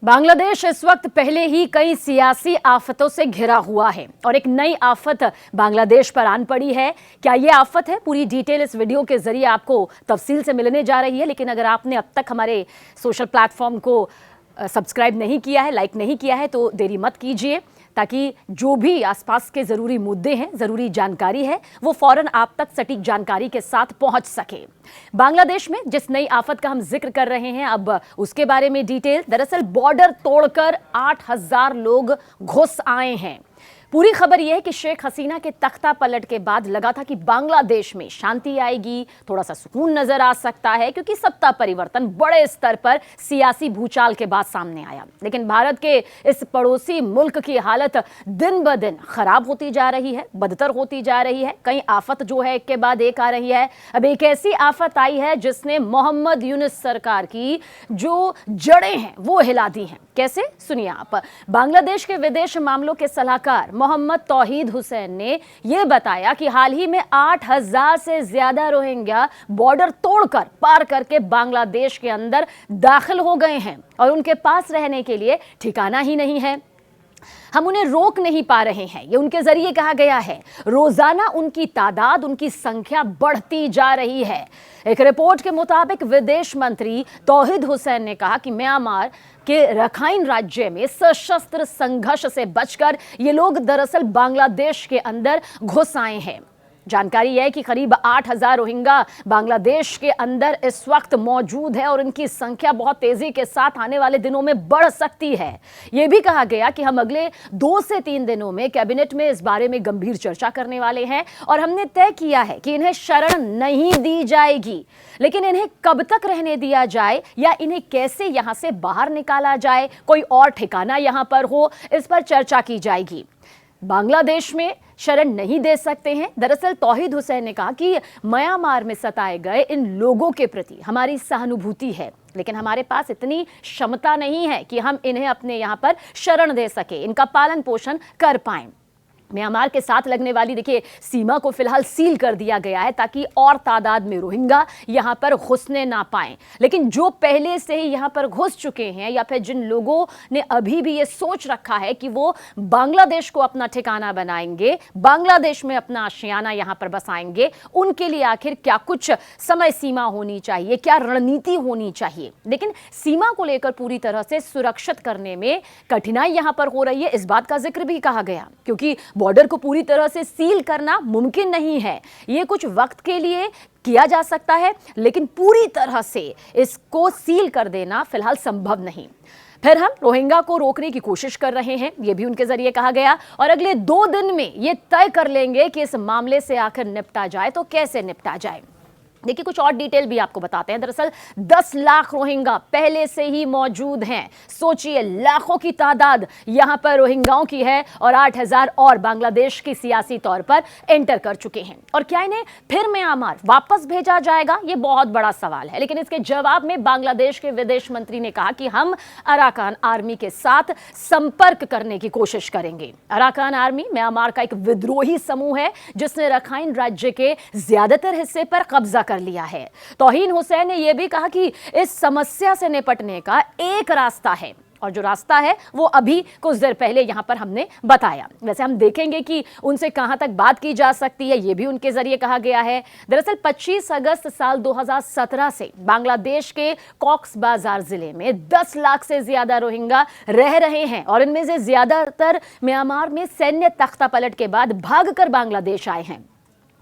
बांग्लादेश इस वक्त पहले ही कई सियासी आफतों से घिरा हुआ है और एक नई आफत बांग्लादेश पर आन पड़ी है। क्या ये आफत है? पूरी डिटेल इस वीडियो के जरिए आपको तफसील से मिलने जा रही है। लेकिन अगर आपने अब तक हमारे सोशल प्लेटफॉर्म को सब्सक्राइब नहीं किया है, लाइक नहीं किया है, तो देरी मत कीजिए ताकि जो भी आसपास के ज़रूरी मुद्दे हैं, ज़रूरी जानकारी है, वो फौरन आप तक सटीक जानकारी के साथ पहुंच सके। बांग्लादेश में जिस नई आफत का हम जिक्र कर रहे हैं, अब उसके बारे में डिटेल। दरअसल बॉर्डर तोड़कर 8,000 लोग घुस आए हैं। पूरी खबर यह है कि शेख हसीना के तख्ता पलट के बाद लगा था कि बांग्लादेश में शांति आएगी, थोड़ा सा सुकून नजर आ सकता है, क्योंकि सत्ता परिवर्तन बड़े स्तर पर सियासी भूचाल के बाद सामने आया। लेकिन भारत के इस पड़ोसी मुल्क की हालत दिन ब दिन खराब होती जा रही है, बदतर होती जा रही है। कई आफत जो है एक के बाद एक आ रही है। अब एक ऐसी आफत आई है जिसने मोहम्मद यूनुस सरकार की जो जड़ें हैं वो हिला दी हैं। कैसे? सुनिए आप। बांग्लादेश के विदेश मामलों के सलाहकार मोहम्मद तौहीद हुसैन ने यह बताया कि हाल ही में 8,000 से ज्यादा रोहिंग्या बॉर्डर तोड़कर पार करके बांग्लादेश के अंदर दाखिल हो गए हैं और उनके पास रहने के लिए ठिकाना ही नहीं है। हम उन्हें रोक नहीं पा रहे हैं, ये उनके जरिए कहा गया है। रोजाना उनकी तादाद, उनकी संख्या बढ़ती जा रही है। एक रिपोर्ट के मुताबिक विदेश मंत्री तौहीद हुसैन ने कहा कि म्यांमार के रखाइन राज्य में सशस्त्र संघर्ष से बचकर ये लोग दरअसल बांग्लादेश के अंदर घुस आए हैं। जानकारी है कि करीब 8,000 रोहिंग्या बांग्लादेश के अंदर इस वक्त मौजूद है और इनकी संख्या बहुत तेजी के साथ आने वाले दिनों में बढ़ सकती है। यह भी कहा गया कि हम अगले 2 से 3 दिनों में कैबिनेट में इस बारे में गंभीर चर्चा करने वाले हैं और हमने तय किया है कि इन्हें शरण नहीं दी जाएगी। लेकिन इन्हें कब तक रहने दिया जाए या इन्हें कैसे यहां से बाहर निकाला जाए, कोई और ठिकाना यहां पर हो, इस पर चर्चा की जाएगी। बांग्लादेश में शरण नहीं दे सकते हैं। दरअसल तौहीद हुसैन ने कहा कि म्यांमार में सताए गए इन लोगों के प्रति हमारी सहानुभूति है, लेकिन हमारे पास इतनी क्षमता नहीं है कि हम इन्हें अपने यहां पर शरण दे सके, इनका पालन पोषण कर पाएं। म्यांमार के साथ लगने वाली देखिए सीमा को फिलहाल सील कर दिया गया है ताकि और तादाद में रोहिंग्या यहां पर घुसने ना पाएं। लेकिन जो पहले से ही यहां पर घुस चुके हैं या फिर जिन लोगों ने अभी भी ये सोच रखा है कि वो बांग्लादेश को अपना ठिकाना बनाएंगे, बांग्लादेश में अपना आशियाना यहां पर बसाएंगे, उनके लिए आखिर क्या कुछ समय सीमा होनी चाहिए, क्या रणनीति होनी चाहिए। लेकिन सीमा को लेकर पूरी तरह से सुरक्षित करने में कठिनाई यहां पर हो रही है, इस बात का जिक्र भी कहा गया, क्योंकि बॉर्डर को पूरी तरह से सील करना मुमकिन नहीं है। यह कुछ वक्त के लिए किया जा सकता है, लेकिन पूरी तरह से इसको सील कर देना फिलहाल संभव नहीं। फिर हम रोहिंग्या को रोकने की कोशिश कर रहे हैं, यह भी उनके जरिए कहा गया, और अगले 2 दिन में यह तय कर लेंगे कि इस मामले से आखिर निपटा जाए तो कैसे निपटा जाए। देखिए कुछ और डिटेल भी आपको बताते हैं। दरअसल 10 लाख रोहिंग्या पहले से ही मौजूद हैं। सोचिए, लाखों की तादाद यहां पर रोहिंग्याओं की है और 8,000 और बांग्लादेश की सियासी तौर पर एंटर कर चुके हैं। और क्या इन्हें फिर म्यांमार वापस भेजा जाएगा? ये बहुत बड़ा सवाल है। लेकिन इसके जवाब में बांग्लादेश के विदेश मंत्री ने कहा कि हम अराकान आर्मी के साथ संपर्क करने की कोशिश करेंगे। अराकान आर्मी म्यांमार का एक विद्रोही समूह है जिसने रखाइन राज्य के ज्यादातर हिस्से पर कब्जा कर लिया है। तौहीद हुसैन ने यह भी कहा कि इस समस्या से निपटने का एक रास्ता है और जो रास्ता है वो अभी कुछ देर पहले यहां पर हमने बताया। वैसे हम देखेंगे कि उनसे कहां तक बात की जा सकती है, यह भी उनके जरिए कहा गया है। दरअसल 25 अगस्त साल 2017 से बांग्लादेश के कॉक्स बाजार जिले में 10 लाख से ज्यादा रोहिंग्या रह रहे हैं और इनमें से ज्यादातर म्यांमार में सैन्य तख्तापलट के बाद भागकर बांग्लादेश आए हैं।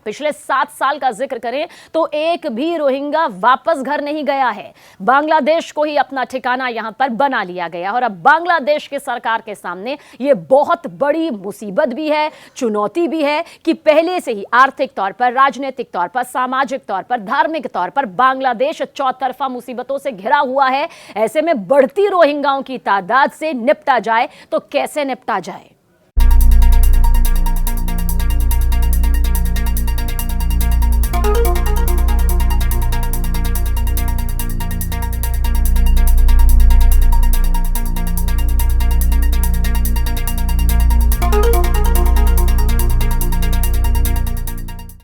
पिछले 7 साल का जिक्र करें तो एक भी रोहिंग्या वापस घर नहीं गया है। बांग्लादेश को ही अपना ठिकाना यहां पर बना लिया गया और अब बांग्लादेश की सरकार के सामने यह बहुत बड़ी मुसीबत भी है, चुनौती भी है कि पहले से ही आर्थिक तौर पर, राजनीतिक तौर पर, सामाजिक तौर पर, धार्मिक तौर पर बांग्लादेश चौतरफा मुसीबतों से घिरा हुआ है। ऐसे में बढ़ती रोहिंग्याओं की तादाद से निपटा जाए तो कैसे निपटा जाए?